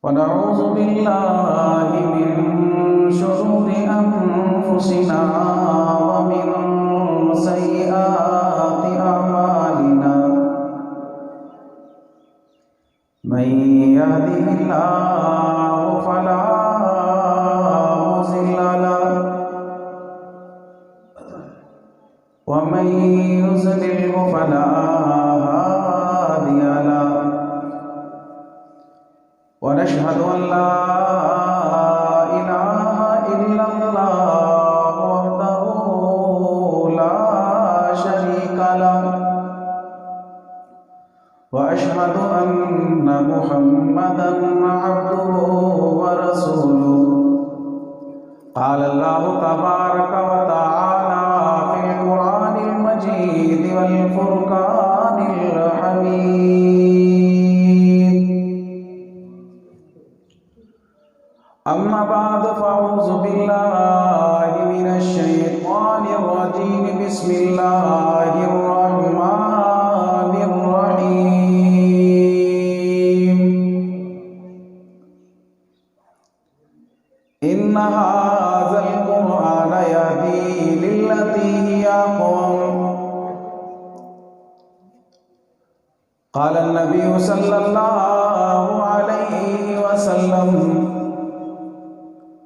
ونعوذ بالله من شرور أنفسنا ومن سيئات أعمالنا من يهده الله فلا مضل له ومن يضلل فلا هادي له ونشهد أن لا إله إلا الله وحده لا شريك له وأشهد أن محمدا عبده ورسوله قال الله تبارك وتعالى في القرآن المجيد والفرقان الحميد أما بعد فأعوذ بالله من الشيطان الرجيم بسم الله الرحمن الرحيم إن هذا القرآن يهدي للتي هي أقوم قال النبي صلى الله عليه وسلم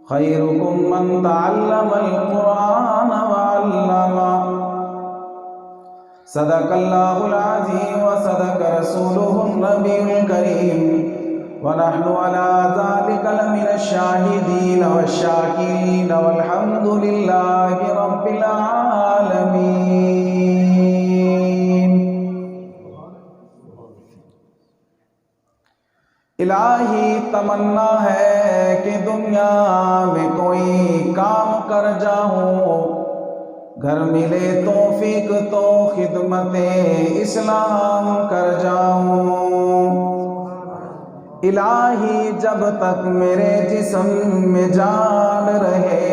خيركم من تعلم القرآن وعلمه صدق الله العظيم وصدق رسوله النبي الكريم ونحن على ذلك لمن الشاهدين والشاكرين والحمد لله رب العالمين. الہی تمنا ہے کہ دنیا میں کوئی کام کر جاؤں، گھر ملے توفیق تو خدمت اسلام کر جاؤں. الہی جب تک میرے جسم میں جان رہے،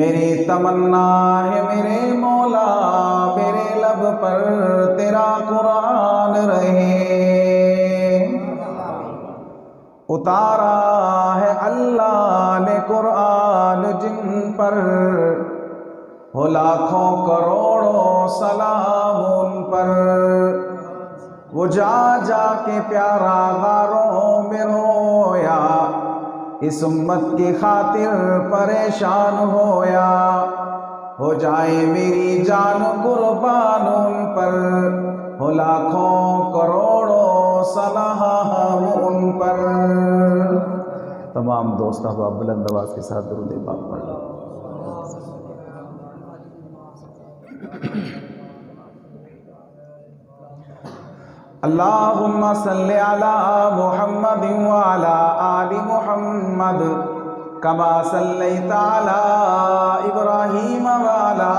میری تمنا ہے میرے مولا میرے لب پر تیرا قرآن رہے. اتارا ہے اللہ نے قرآن جن پر، ہو لاکھوں کروڑوں سلام ان پر. وہ جا جا کے پیارا غاروں میں رویا، اس امت کی خاطر پریشان ہویا. ہو جائے میری جان قربان ان پر، ہو لاکھوں کروڑوں سلام ان پر. تمام دوست احباب بلند آواز کے ساتھ درود پاک پڑھ لو. اللہم صلی علی محمد وعلی آل محمد کما صلیت علی ابراہیم وعلی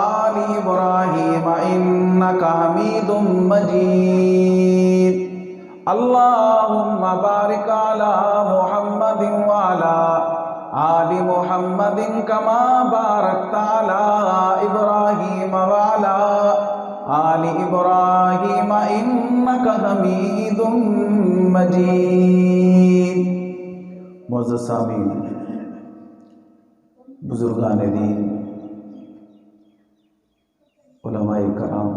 آل ابراہیم انک حمید مجید. اللہم بارک علی محمد وعلی آل محمد کما بارکت علی ابراہیم وعلی آل ابراہیم انک حمید مجید. معزز سامعین، بزرگان دین، علماء کرام،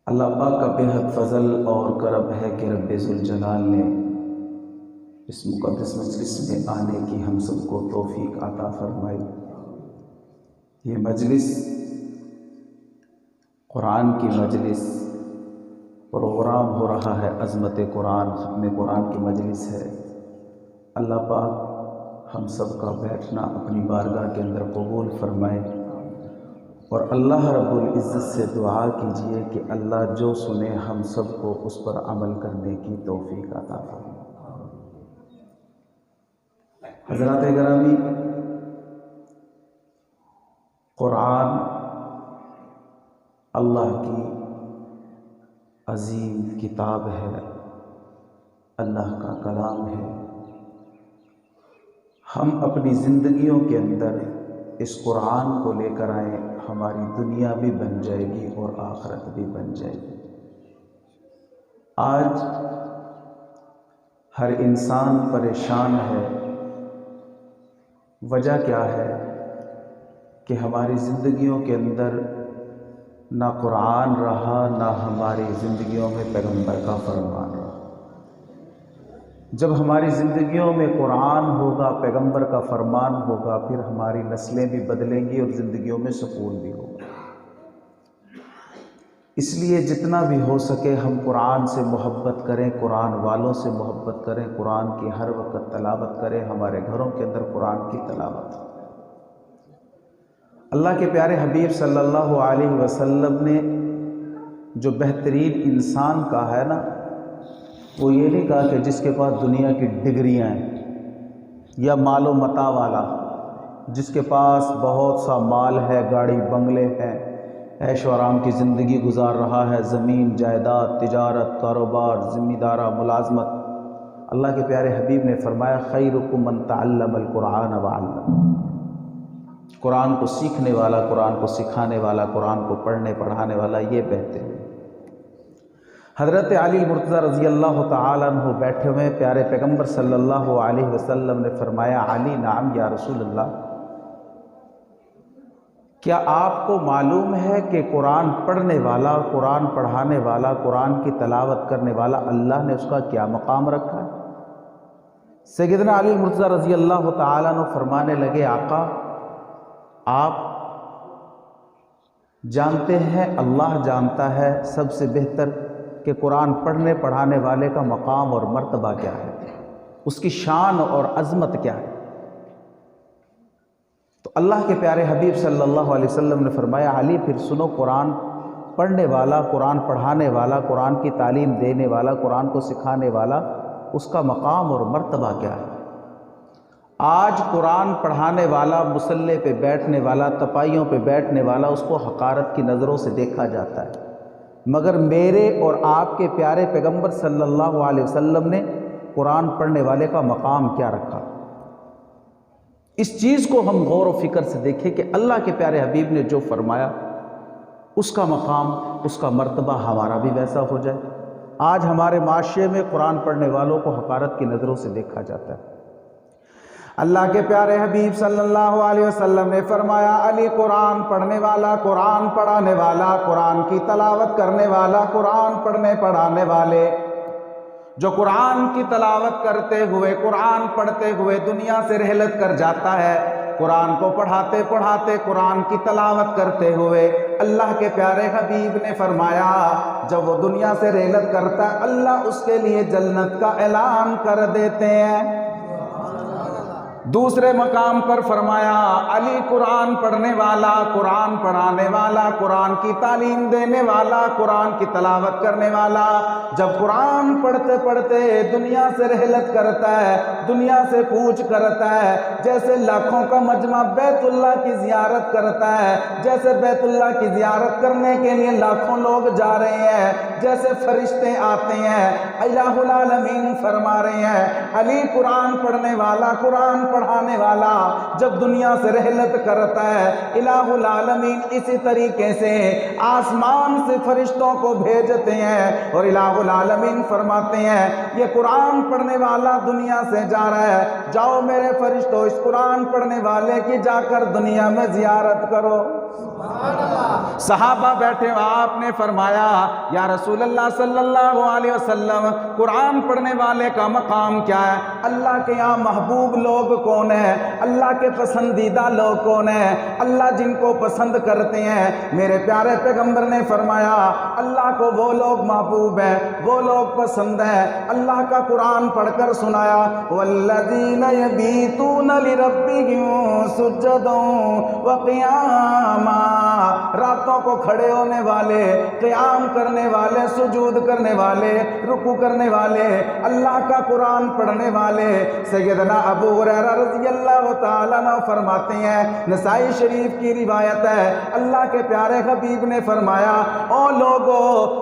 اللہ پاک کا بے حد فضل اور کرم ہے کہ رب ذوالجلال نے اس مقدس مجلس میں آنے کی ہم سب کو توفیق عطا فرمائی. یہ مجلس قرآن کی مجلس پروگرام ہو رہا ہے، عظمت قرآن، ختم قرآن کی مجلس ہے. اللہ پاک ہم سب کا بیٹھنا اپنی بارگاہ کے اندر قبول فرمائے، اور اللہ رب العزت سے دعا کیجئے کہ اللہ جو سنے ہم سب کو اس پر عمل کرنے کی توفیق عطا فرمائے. حضرات گرامی، قرآن اللہ کی عظیم کتاب ہے، اللہ کا کلام ہے. ہم اپنی زندگیوں کے اندر اس قرآن کو لے کر آئیں، ہماری دنیا بھی بن جائے گی اور آخرت بھی بن جائے گی. آج ہر انسان پریشان ہے۔ وجہ کیا ہے کہ ہماری زندگیوں کے اندر نہ قرآن رہا، نہ ہماری زندگیوں میں پیغمبر کا فرمان رہا۔ جب ہماری زندگیوں میں قرآن ہوگا، پیغمبر کا فرمان ہوگا، پھر ہماری نسلیں بھی بدلیں گی اور زندگیوں میں سکون بھی ہوگا۔ اس لیے جتنا بھی ہو سکے ہم قرآن سے محبت کریں، قرآن والوں سے محبت کریں، قرآن کی ہر وقت تلاوت کریں، ہمارے گھروں کے اندر قرآن کی تلاوت ہو۔ اللہ کے پیارے حبیب صلی اللہ علیہ وسلم نے جو بہترین انسان کہا ہے نا، وہ یہ نہیں کہا کہ جس کے پاس دنیا کی ڈگریاں ہیں یا مال و متاع والا، جس کے پاس بہت سا مال ہے، گاڑی بنگلے ہیں، عیش و آرام کی زندگی گزار رہا ہے، زمین جائیداد، تجارت، کاروبار، ذمہ دارہ، ملازمت۔ اللہ کے پیارے حبیب نے فرمایا خیرکم من تعلم القرآن وعلم، قرآن کو سیکھنے والا، قرآن کو سکھانے والا، قرآن کو پڑھنے پڑھانے والا، یہ بہتر ہے۔ حضرت علی مرتضیٰ رضی اللہ تعالیٰ عنہ بیٹھے ہوئے، پیارے پیغمبر صلی اللہ علیہ وسلم نے فرمایا علی نعم یا رسول اللہ، کیا آپ کو معلوم ہے کہ قرآن پڑھنے والا، قرآن پڑھانے والا، قرآن کی تلاوت کرنے والا، اللہ نے اس کا کیا مقام رکھا ہے؟ سیدنا علی مرتضیٰ رضی اللہ تعالیٰ عنہ فرمانے لگے آقا آپ جانتے ہیں، اللہ جانتا ہے سب سے بہتر کہ قرآن پڑھنے پڑھانے والے کا مقام اور مرتبہ کیا ہے، اس کی شان اور عظمت کیا ہے۔ تو اللہ کے پیارے حبیب صلی اللہ علیہ وسلم نے فرمایا علی پھر سنو، قرآن پڑھنے والا، قرآن پڑھانے والا، قرآن کی تعلیم دینے والا، قرآن کو سکھانے والا، اس کا مقام اور مرتبہ کیا ہے۔ آج قرآن پڑھانے والا، مصلی پہ بیٹھنے والا، تپائیوں پہ بیٹھنے والا، اس کو حقارت کی نظروں سے دیکھا جاتا ہے، مگر میرے اور آپ کے پیارے پیغمبر صلی اللہ علیہ وسلم نے قرآن پڑھنے والے کا مقام کیا رکھا۔ اس چیز کو ہم غور و فکر سے دیکھیں کہ اللہ کے پیارے حبیب نے جو فرمایا اس کا مقام، اس کا مرتبہ ہمارا بھی ویسا ہو جائے۔ آج ہمارے معاشرے میں قرآن پڑھنے والوں کو حقارت کی نظروں سے دیکھا جاتا ہے۔ اللہ کے پیارے حبیب صلی اللہ علیہ وسلم نے فرمایا علی قرآن پڑھنے والا، قرآن پڑھانے والا، قرآن کی تلاوت کرنے والا، قرآن پڑھنے پڑھانے والے، جو قرآن کی تلاوت کرتے ہوئے، قرآن پڑھتے ہوئے دنیا سے رحلت کر جاتا ہے، قرآن کو پڑھاتے پڑھاتے، قرآن کی تلاوت کرتے ہوئے، اللہ کے پیارے حبیب نے فرمایا جب وہ دنیا سے رحلت کرتا ہے اللہ اس کے لیے جنت کا اعلان کر دیتے ہیں۔ دوسرے مقام پر فرمایا علی قرآن پڑھنے والا، قرآن پڑھانے والا، قرآن کی تعلیم دینے والا، قرآن کی تلاوت کرنے والا، جب قرآن پڑھتے پڑھتے دنیا سے رحلت کرتا ہے، دنیا سے کوچ کرتا ہے، جیسے لاکھوں کا مجمع بیت اللہ کی زیارت کرتا ہے، جیسے بیت اللہ کی زیارت کرنے کے لیے لاکھوں لوگ جا رہے ہیں، جیسے فرشتے آتے ہیں، الہ العالمین فرما رہے ہیں علی قرآن پڑھنے والا، قرآن پڑھانے والا جب دنیا سے رحلت کرتا ہے، الہ العالمین اسی طریقے سے آسمان سے فرشتوں کو بھیجتے ہیں اور الہ العالمین فرماتے ہیں یہ قرآن پڑھنے والا دنیا سے جا رہا ہے، جاؤ میرے فرشتوں اس قرآن پڑھنے والے کی جا کر دنیا میں زیارت کرو۔ صحابہ بیٹھے آپ نے فرمایا یا رسول اللہ صلی اللہ علیہ وسلم قرآن پڑھنے والے کا مقام کیا ہے؟ اللہ کے یہاں محبوب لوگ کون ہیں؟ اللہ کے پسندیدہ لوگ کون ہیں؟ اللہ جن کو پسند کرتے ہیں، میرے پیارے پیغمبر نے فرمایا اللہ کو وہ لوگ محبوب ہیں، وہ لوگ پسند ہیں۔ اللہ کا قرآن پڑھ کر سنایا والذین یبیتون لربہم سجدا وقیاما، راتوں کو کھڑے ہونے والے، قیام کرنے والے، سجود کرنے والے، رکوع کرنے والے، اللہ کا قرآن پڑھنے والے۔ سیدنا ابو ہریرہ رضی اللہ تعالیٰ عنہ فرماتے ہیں، نسائی شریف کی روایت ہے، اللہ کے پیارے حبیب نے فرمایا او لوگو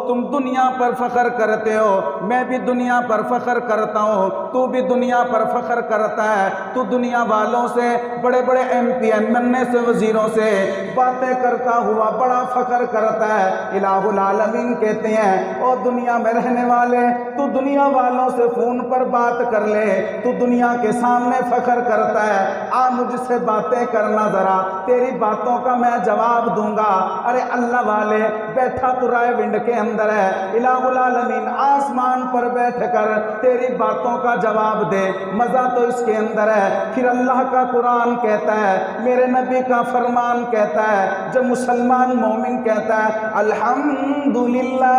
تم دنیا پر فخر کرتے ہو، میں بھی دنیا پر فخر کرتا ہوں، تو بھی دنیا پر فخر کرتا ہے، تو دنیا والوں سے، بڑے بڑے ایم پی ایم این اے سے، وزیروں سے باتیں کرتا ہوا بڑا فخر کرتا ہے۔ الہ العالمین کہتے ہیں او دنیا میں رہنے والے، تو دنیا والوں سے فون پر بات کر لے، تو دنیا کے سامنے فخر کرتا ہے، آ مجھ سے باتیں کرنا ذرا، تیری باتوں کا میں جواب دوں گا۔ ارے اللہ والے، بیٹھا تو رائے ونڈ کے اندر ہے، الہ العالمین آسمان پر بیٹھ کر تیری باتوں کا جواب دے، مزہ تو اس کے اندر ہے۔ پھر اللہ کا قرآن کہتا ہے، میرے نبی کا فرمان کہتا ہے، جب مسلمان مومن کہتا ہے الحمدللہ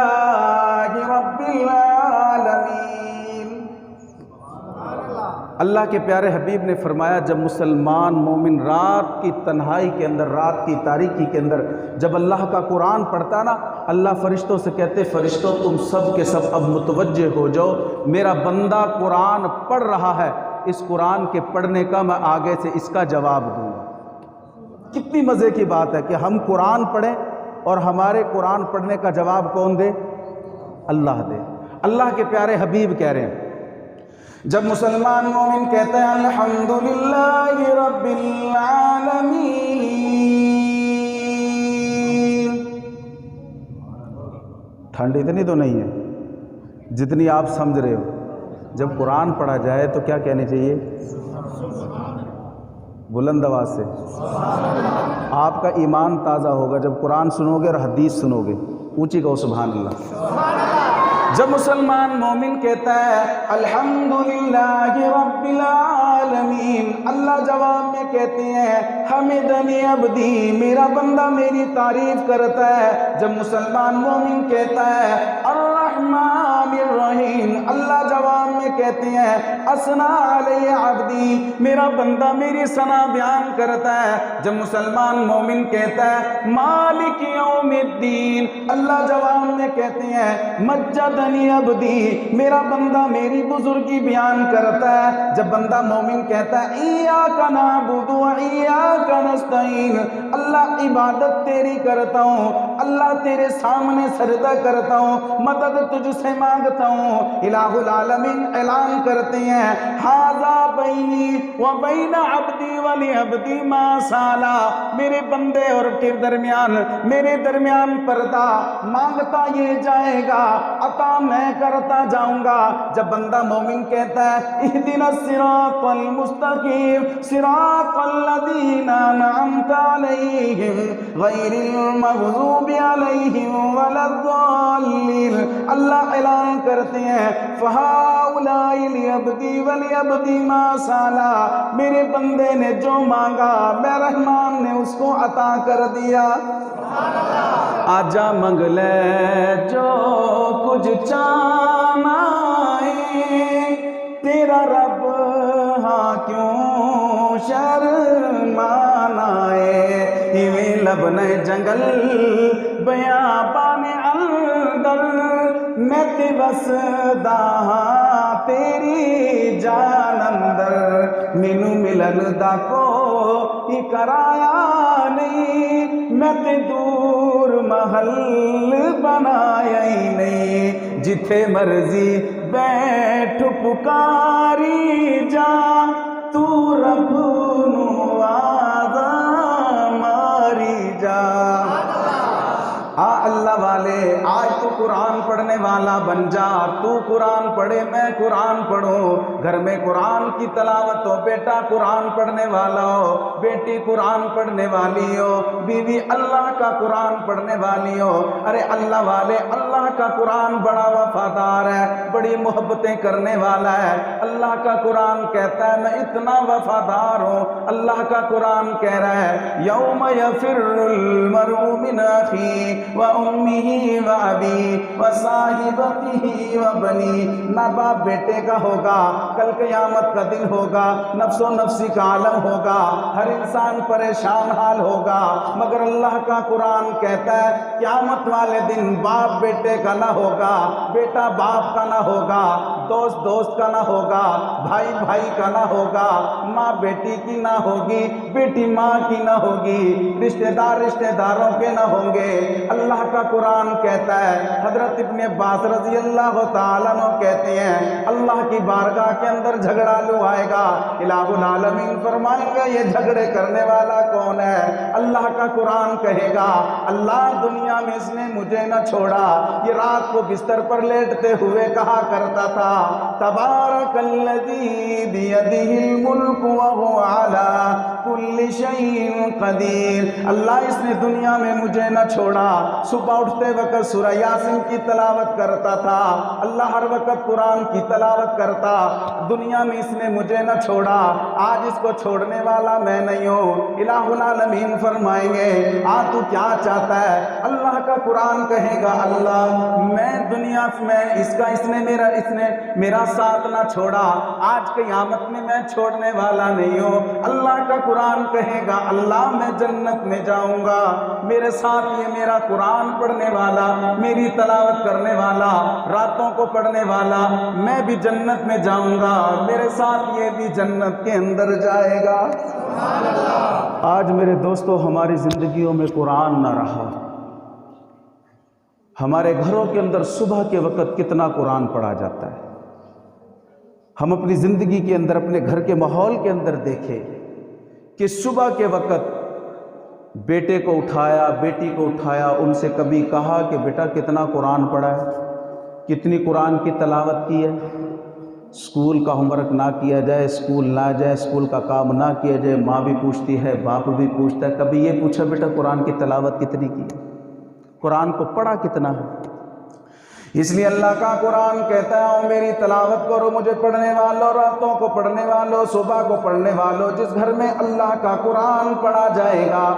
رب العالمین، اللہ کے پیارے حبیب نے فرمایا جب مسلمان مومن رات کی تنہائی کے اندر، رات کی تاریکی کے اندر جب اللہ کا قرآن پڑھتا نا، اللہ فرشتوں سے کہتے فرشتوں تم سب کے سب اب متوجہ ہو جاؤ، میرا بندہ قرآن پڑھ رہا ہے، اس قرآن کے پڑھنے کا میں آگے سے اس کا جواب دوں گا۔ کتنی مزے کی بات ہے کہ ہم قرآن پڑھیں اور ہمارے قرآن پڑھنے کا جواب کون دے؟ اللہ دے۔ اللہ کے پیارے حبیب کہہ رہے ہیں جب مسلمان مومن کہتا ہے الحمدللہ رب العالمین، ٹھنڈ اتنی تو نہیں ہے جتنی آپ سمجھ رہے ہو۔ جب قرآن پڑھا جائے تو کیا کہنے چاہیے؟ بلند آواز سے آپ کا ایمان تازہ ہوگا جب قرآن سنو گے اور حدیث سنو گے، اونچی کہو سبحان اللہ۔ جب مسلمان مومن کہتا ہے الحمدللہ رب العالمین، اللہ جواب میں کہتے ہیں حمدنی عبدی، میرا بندہ میری تعریف کرتا ہے۔ جب مسلمان مومن کہتا ہے الرحمن الرحیم، اللہ جواب میں کہتے ہیں اثنا علی عبدی، میرا بندہ میری ثنا بیان کرتا ہے۔ جب مسلمان مومن کہتا ہے مالک یوم الدین، اللہ جواب میں کہتے ہیں مجدنی عبدی، میرا بندہ میری بزرگی بیان کرتا ہے۔ جب بندہ مومن کہتا ہے ایاک نعبد و ایاک نستعین، اللہ عبادت تیری کرتا ہوں، اللہ تیرے سامنے سجدہ کرتا ہوں، مدد تجھ سے مانگتا ہوں، الہ العالمین اعلان کرتے ہیں ھذا بینی و بین عبدی ولعبدی ما سالا، میرے بندے اور کے درمیان، میرے درمیان پردہ، مانگتا یہ جائے گا، عطا میں کرتا جاؤں گا۔ جب بندہ مومن کہتا ہے اہدنا الصراط المستقیم صراط الذین انعمت علیہم غیر المغضوب علیہم ولا الضالین، اللہ اعلان کرتے ہیں فہؤلاء لعبدی ولعبدی ما سالا، میرے بندے نے جو مانگا میں رحمان نے اس کو عطا کر دیا۔ آجا منگ لے جو کچھ چاہنا ہے، تیرا رب ہاں کیوں شرمانا ہے، ہمیں لبنے جنگل بیابان اندر میں تے بس داہاں تیری جان اندر، مینوں ملن دا کوئی کرایا نہیں، میں تے دور محل بنایا ہی نہیں، جتھے مرضی بیٹھ پکاری جا، تو رب نو آزا ماری جا۔ اللہ والے آج تو قرآن پڑھنے والا بن جا، تو قرآن پڑھے میں قرآن پڑھوں، گھر میں قرآن کی تلاوت ہو، بیٹا قرآن پڑھنے والا ہو، بیٹی قرآن پڑھنے والی ہو، بیوی اللہ کا قرآن پڑھنے والی ہو۔ ارے اللہ والے اللہ کا قرآن بڑا وفادار ہے، بڑی محبتیں کرنے والا ہے۔ اللہ کا قرآن کہتا ہے میں اتنا وفادار ہوں، اللہ کا قرآن کہہ رہا ہے یوم یفر المرء من اخیہ وَأُمِّهِ وَأَبِيهِ وَصَاحِبَتِهِ وَبَنِيهِ، نہ باپ بیٹے کا ہوگا، کل قیامت کا دن ہوگا، نفس و نفسی کا عالم ہوگا، ہر انسان پریشان حال ہوگا، مگر اللہ کا قرآن کہتا ہے قیامت والے دن باپ بیٹے کا نہ ہوگا، بیٹا باپ کا نہ ہوگا، دوست دوست کا نہ ہوگا، بھائی بھائی کا نہ ہوگا، ماں بیٹی کی نہ ہوگی، بیٹی ماں کی نہ ہوگی، رشتہ دار رشتہ داروں کے نہ ہوں گے۔ اللہ کا قرآن کہتا ہے، حضرت ابن عباس رضی اللہ تعالیٰ عنہ کہتے ہیں اللہ کی بارگاہ کے اندر جھگڑالو آئے گا، الہ العالمین فرمائیں گے یہ جھگڑے کرنے والا کون ہے؟ اللہ کا قرآن کہے گا اللہ دنیا میں اس نے مجھے نہ چھوڑا، یہ رات کو بستر پر لیٹتے ہوئے کہا کرتا تھا تبارک الذی بیدہ الملک وہو علی کل شیء قدیر، اللہ اس نے دنیا میں مجھے نہ چھوڑا، صبح اٹھتے وقت سورہ یاسین کی تلاوت کرتا تھا، اللہ ہر وقت قرآن کی تلاوت کرتا، دنیا میں اس نے مجھے نہ چھوڑا، آج اس کو چھوڑنے والا میں نہیں ہوں۔ الہ العالمین فرمائیں گے تو کیا چاہتا ہے؟ اللہ کا قرآن کہے گا اللہ میں دنیا میں اس نے میرا ساتھ نہ چھوڑا، آج قیامت میں چھوڑنے والا نہیں ہوں۔ اللہ کا قرآن کہے گا اللہ میں جنت میں جاؤں گا، میرے ساتھ یہ میرا قرآن پڑھنے والا، میری تلاوت کرنے والا، راتوں کو پڑھنے والا، میں بھی جنت میں جاؤں گا، میرے ساتھ یہ بھی جنت کے اندر جائے گا۔ آج میرے دوستو ہماری زندگیوں میں قرآن نہ رہا، ہمارے گھروں کے اندر صبح کے وقت کتنا قرآن پڑھا جاتا ہے۔ ہم اپنی زندگی کے اندر اپنے گھر کے ماحول کے اندر دیکھیں کہ صبح کے وقت بیٹے کو اٹھایا، بیٹی کو اٹھایا، ان سے کبھی کہا کہ بیٹا کتنا قرآن پڑھا ہے، کتنی قرآن کی تلاوت کی ہے؟ اسکول کا ہوم ورک نہ کیا جائے، اسکول نہ جائے، اسکول کا کام نہ کیا جائے، ماں بھی پوچھتی ہے، باپ بھی پوچھتا ہے، کبھی یہ پوچھا بیٹا قرآن کی تلاوت کتنی کی، قرآن کو پڑھا کتنا ہے؟ اس لیے اللہ کا قرآن کہتا ہے میری تلاوت کرو، مجھے پڑھنے والوں، راتوں کو پڑھنے والوں، صبح کو پڑھنے والوں، جس گھر میں اللہ کا قرآن پڑھا جائے گا،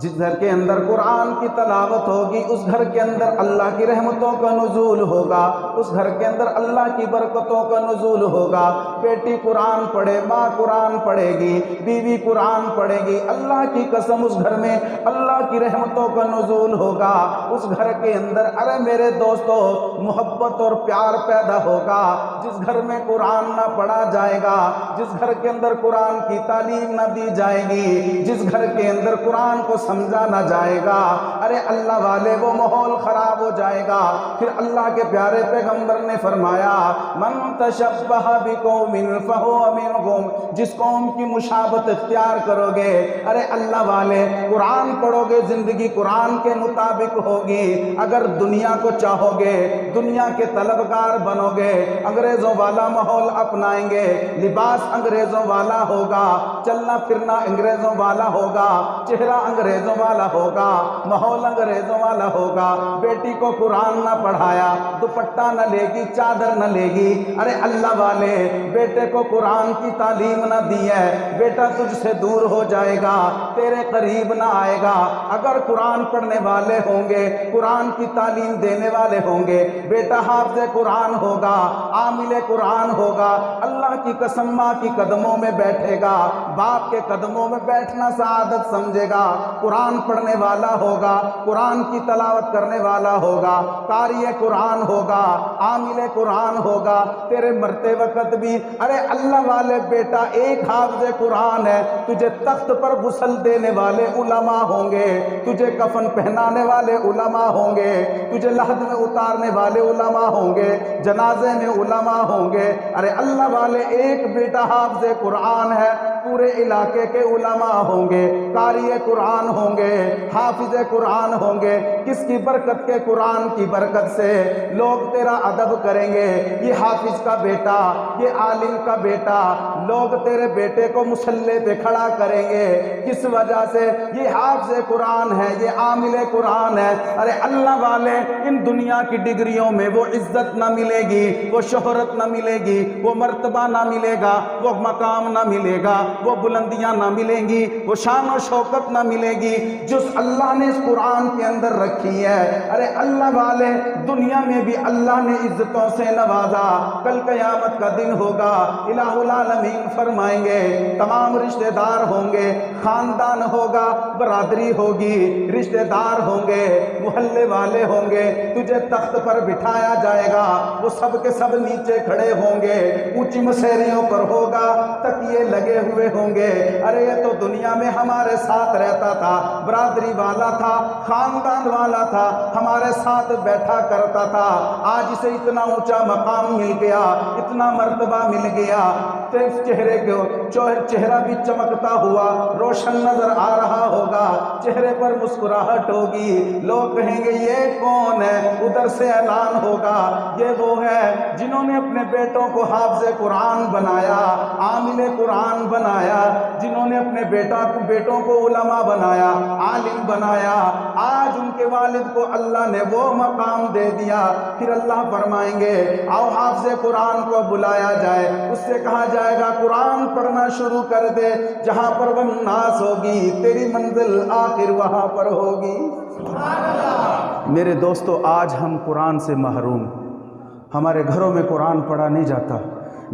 جس گھر کے اندر قرآن کی تلاوت ہوگی، اس گھر کے اندر اللہ کی رحمتوں کا نزول ہوگا، اس گھر کے اندر اللہ کی برکتوں کا نزول ہوگا۔ بیٹی قرآن پڑھے، ماں قرآن پڑھے گی، بیوی قرآن پڑھے گی، اللہ کی قسم اس گھر میں اللہ کی رحمتوں کا نزول ہوگا، اس گھر کے اندر ارے میرے دوستو محبت اور پیار پیدا ہوگا۔ جس گھر میں قرآن نہ پڑھا جائے گا، جس گھر کے اندر قرآن کی تعلیم نہ دی جائے گی، جس گھر کے اندر قرآن کو سمجھا نہ جائے گا، ارے اللہ والے وہ ماحول خراب ہو جائے گا۔ پھر اللہ کے پیارے پیغمبر نے فرمایا من تشبہ بقوم فہو منہم، جس قوم کی مشابہت اختیار کرو گے، ارے اللہ والے قرآن پڑھو گے، زندگی قرآن کے مطابق ہوگی۔ اگر دنیا کو چاہو گے، دنیا کے طلبگار بنو گے، انگریزوں والا ماحول اپنائیں گے، لباس انگریزوں والا ہوگا، چلنا پھرنا انگریزوں والا ہوگا، چہرہ انگریزوں والا ہوگا، ماحول انگریزوں والا ہوگا، بیٹی کو قرآن نہ پڑھایا، دوپٹہ نہ لے گی، چادر نہ لے گی، ارے اللہ والے بیٹے کو قرآن کی تعلیم نہ دی ہے، بیٹا تجھ سے دور ہو جائے گا، تیرے قریب نہ آئے گا۔ اگر قرآن پڑھنے والے ہوں گے، قرآن کی تعلیم دینے والے ہوں گے، بیٹا حافظ قرآن ہوگا، عامل قرآن ہوگا، اللہ کی قسم ماں کی قدموں میں بیٹھے گا، باپ کے قدموں میں بیٹھنا سعادت سمجھے گا، قرآن پڑھنے والا ہوگا، قرآن کی تلاوت کرنے والا ہوگا، قاری قرآن ہوگا، عامل قرآن ہوگا، تیرے مرتے وقت بھی ارے اللہ والے بیٹا ایک حافظ قرآن ہے، تجھے تخت پر غسل دینے والے علماء ہوں گے، تجھے کفن پہنانے والے علماء ہوں گے، تجھے لحد میں اتارنے والے علماء ہوں گے، جنازے میں علماء ہوں گے، ارے اللہ والے ایک بیٹا حافظ قرآن ہے، پورے علاقے کے علماء ہوں گے، قاری قرآن ہوں گے، حافظ قرآن ہوں گے، کس کی برکت کے؟ قرآن کی برکت سے لوگ تیرا ادب کریں گے، یہ حافظ کا بیٹا، یہ عالم کا بیٹا، لوگ تیرے بیٹے کو مصلی پہ کھڑا کریں گے، کس وجہ سے؟ یہ حافظ قرآن ہے، یہ عامل قرآن ہے۔ ارے اللہ والے ان دنیا کی ڈگریوں میں وہ عزت نہ ملے گی، وہ شہرت نہ ملے گی، وہ مرتبہ نہ ملے گا، وہ مقام نہ ملے گا، وہ بلندیاں نہ ملیں گی، وہ شان و شوکت نہ ملے گی، جس اللہ نے اس قرآن کے اندر رکھی ہے۔ ارے اللہ والے دنیا میں بھی اللہ نے عزتوں سے نوازا، کل قیامت کا دن ہوگا، الہ العالمین فرمائیں گے تمام رشتہ دار ہوں گے، خاندان ہوگا، برادری ہوگی، رشتہ دار ہوں گے، محلے والے ہوں گے، تجھے تخت پر بٹھایا جائے گا، وہ سب کے سب نیچے کھڑے ہوں گے، اونچی مسیریوں پر ہوگا، تکیے لگے ہوئے ہوں گے، ارے یہ تو دنیا میں ہمارے ساتھ رہتا تھا، برادری والا تھا، خاندان والا تھا، ہمارے ساتھ بیٹھا کرتا تھا، آج اسے اتنا اونچا مقام مل گیا، اتنا مرتبہ مل گیا، چہرے کو چہرہ بھی چمکتا ہوا روشن نظر آ رہا ہوگا، چہرے پر مسکراہٹ ہوگی، لوگ کہیں گے یہ کون ہے، ادھر سے اعلان ہوگا یہ وہ ہے جنہوں نے اپنے بیٹوں کو حافظ قرآن بنایا، عامل قرآن بنایا، جنہوں نے اپنے بیٹوں کو علماء بنایا، عالم بنایا، آج ان کے والد کو اللہ نے وہ مقام دے دیا۔ پھر اللہ فرمائیں گے آؤ حافظ قرآن کو بلایا جائے، اس سے کہا جائے گا قرآن پڑھنا شروع کر دے، جہاں پر والناس ہوگی تیری منزل آخر وہاں پر ہوگی۔ میرے دوستو، آج ہم قرآن سے محروم، ہمارے گھروں میں قرآن پڑھا نہیں جاتا۔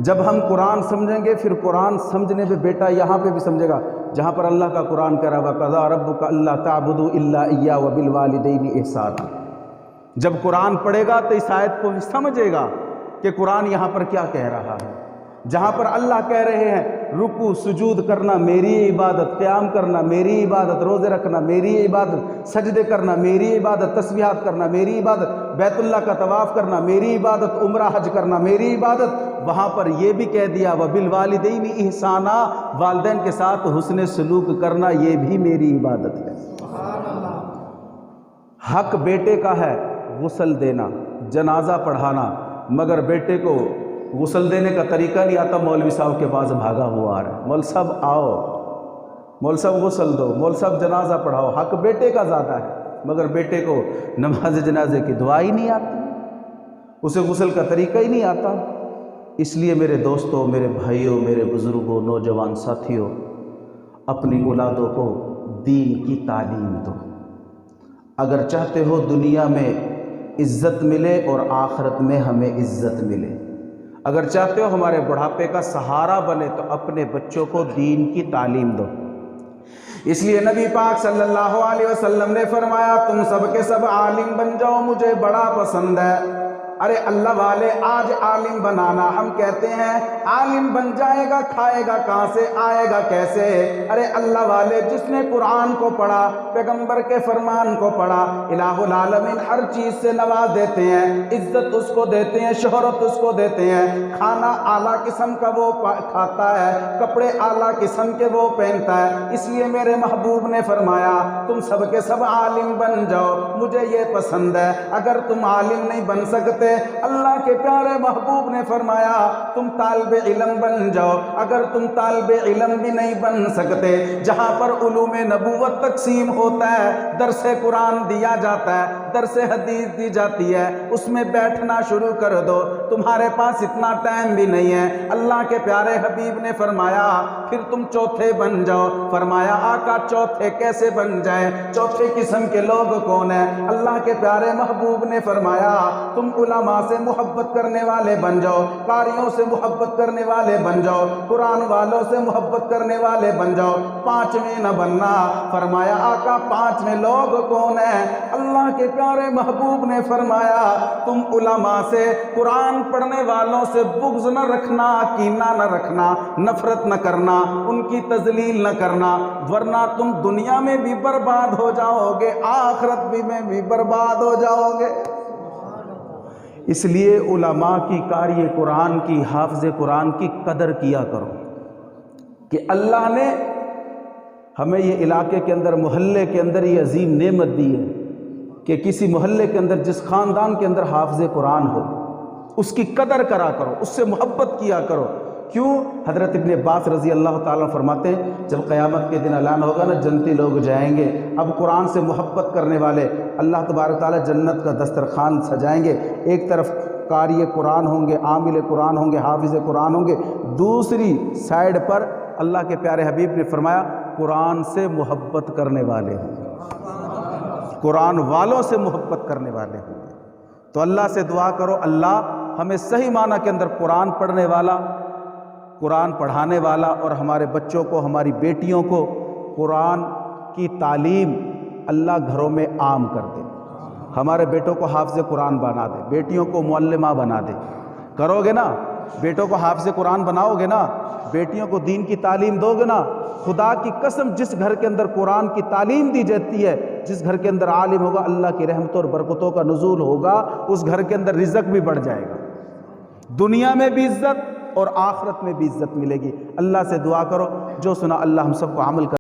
جب ہم قرآن سمجھیں گے پھر قرآن سمجھنے پہ بیٹا یہاں پہ بھی سمجھے گا، جہاں پر اللہ کا قرآن کہہ رہا وَقَضَىٰ رَبُّكَ أَلَّا تَعْبُدُوا إِلَّا إِيَّاهُ وَبِالْوَالِدَيْنِ إِحْسَانًا۔ جب قرآن پڑھے گا تو اس آیت کو بھی سمجھے گا کہ قرآن یہاں پر کیا کہہ رہا ہے، جہاں پر اللہ کہہ رہے ہیں رکوع سجود کرنا میری عبادت، قیام کرنا میری عبادت، روزے رکھنا میری عبادت، سجدے کرنا میری عبادت، تسبیحات کرنا میری عبادت، بیت اللہ کا طواف کرنا میری عبادت، عمرہ حج کرنا میری عبادت، وہاں پر یہ بھی کہہ دیا وَبِالْوَالِدَيْنِ إِحْسَانًا، والدین کے ساتھ حسن سلوک کرنا یہ بھی میری عبادت ہے۔ حق بیٹے کا ہے غسل دینا، جنازہ پڑھانا، مگر بیٹے کو غسل دینے کا طریقہ نہیں آتا، مولوی صاحب کے پاس بھاگا ہوا آ رہا ہے، مول صاحب آؤ، مول صاحب غسل دو، مول صاحب جنازہ پڑھاؤ۔ حق بیٹے کا زیادہ ہے، مگر بیٹے کو نماز جنازے کی دعا ہی نہیں آتی، اسے غسل کا طریقہ ہی نہیں آتا۔ اس لیے میرے دوستوں، میرے بھائیوں، میرے بزرگوں، نوجوان ساتھیوں، اپنی اولادوں کو دین کی تعلیم دو۔ اگر چاہتے ہو دنیا میں عزت ملے اور آخرت میں ہمیں عزت ملے، اگر چاہتے ہو ہمارے بڑھاپے کا سہارا بنے تو اپنے بچوں کو دین کی تعلیم دو۔ اس لیے نبی پاک صلی اللہ علیہ وسلم نے فرمایا تم سب کے سب عالم بن جاؤ، مجھے بڑا پسند ہے۔ ارے اللہ والے، آج عالم بنانا، ہم کہتے ہیں عالم بن جائے گا، کھائے گا کہاں سے، آئے گا کیسے؟ ارے اللہ والے، جس نے قرآن کو پڑھا، پیغمبر کے فرمان کو پڑھا، الہ العالمین ہر چیز سے نواز دیتے ہیں، عزت اس کو دیتے ہیں، شہرت اس کو دیتے ہیں، کھانا اعلیٰ قسم کا وہ کھاتا ہے، کپڑے اعلیٰ قسم کے وہ پہنتا ہے۔ اس لیے میرے محبوب نے فرمایا تم سب کے سب عالم بن جاؤ، مجھے یہ پسند ہے۔ اگر تم عالم نہیں بن سکتے، اللہ کے پیارے محبوب نے فرمایا تم طالب علم بن جاؤ۔ اگر تم طالب علم بھی نہیں بن سکتے، جہاں پر علوم نبوت تقسیم ہوتا ہے، درس قرآن دیا جاتا ہے، درس حدیث دی جاتی ہے، اس میں بیٹھنا شروع کر دو۔ تمہارے پاس اتنا ٹائم بھی نہیں ہے، اللہ کے پیارے حبیب نے فرمایا پھر تم چوتھے بن جاؤ۔ فرمایا آقا چوتھے کیسے بن جائیں؟ چوتھے قسم کے لوگ کون ہیں؟ اللہ کے پیارے محبوب نے فرمایا تم علماء سے محبت کرنے والے بن جاؤ، قاریوں سے محبت کرنے والے بن جاؤ، قرآن والوں سے محبت کرنے والے بن جاؤ، پانچویں نہ بننا۔ فرمایا آقا پانچویں لوگ کون ہیں؟ اللہ کے پیارے محبوب نے فرمایا تم علماء سے، قرآن پڑھنے والوں سے بغض نہ رکھنا، کینہ نہ رکھنا، نفرت نہ کرنا، ان کی تذلیل نہ کرنا، ورنہ تم دنیا میں بھی برباد ہو جاؤ گے، آخرت میں بھی برباد ہو جاؤ گے۔ اس لیے علماء کی، قاری قرآن کی، حافظ قرآن کی قدر کیا کرو کہ اللہ نے ہمیں یہ علاقے کے اندر، محلے کے اندر یہ عظیم نعمت دی ہے کہ کسی محلے کے اندر، جس خاندان کے اندر حافظ قرآن ہو، اس کی قدر کرا کرو، اس سے محبت کیا کرو۔ کیوں؟ حضرت ابن عباس رضی اللہ تعالیٰ فرماتے ہیں جب قیامت کے دن اعلان ہوگا نا جنتی لوگ جائیں گے، اب قرآن سے محبت کرنے والے اللہ تبارک تعالیٰ جنت کا دسترخوان سجائیں گے، ایک طرف قاری قرآن ہوں گے، عامل قرآن ہوں گے، حافظ قرآن ہوں گے، دوسری سائیڈ پر اللہ کے پیارے حبیب نے فرمایا قرآن سے محبت کرنے والے ہوں گے، قرآن والوں سے محبت کرنے والے ہوں گے۔ تو اللہ سے دعا کرو اللہ ہمیں صحیح معنی کے اندر قرآن پڑھنے والا، قرآن پڑھانے والا اور ہمارے بچوں کو، ہماری بیٹیوں کو قرآن کی تعلیم اللہ گھروں میں عام کر دے، ہمارے بیٹوں کو حافظ قرآن بنا دے، بیٹیوں کو معلمہ بنا دے۔ کرو گے نا؟ بیٹوں کو حافظ قرآن بناؤ گے نا، بیٹیوں کو دین کی تعلیم دو گے نا، خدا کی قسم جس گھر کے اندر قرآن کی تعلیم دی جاتی ہے، جس گھر کے اندر عالم ہوگا، اللہ کی رحمتوں اور برکتوں کا نزول ہوگا، اس گھر کے اندر رزق بھی بڑھ جائے گا، دنیا میں بھی عزت اور آخرت میں بھی عزت ملے گی۔ اللہ سے دعا کرو، جو سنا اللہ ہم سب کو عمل کر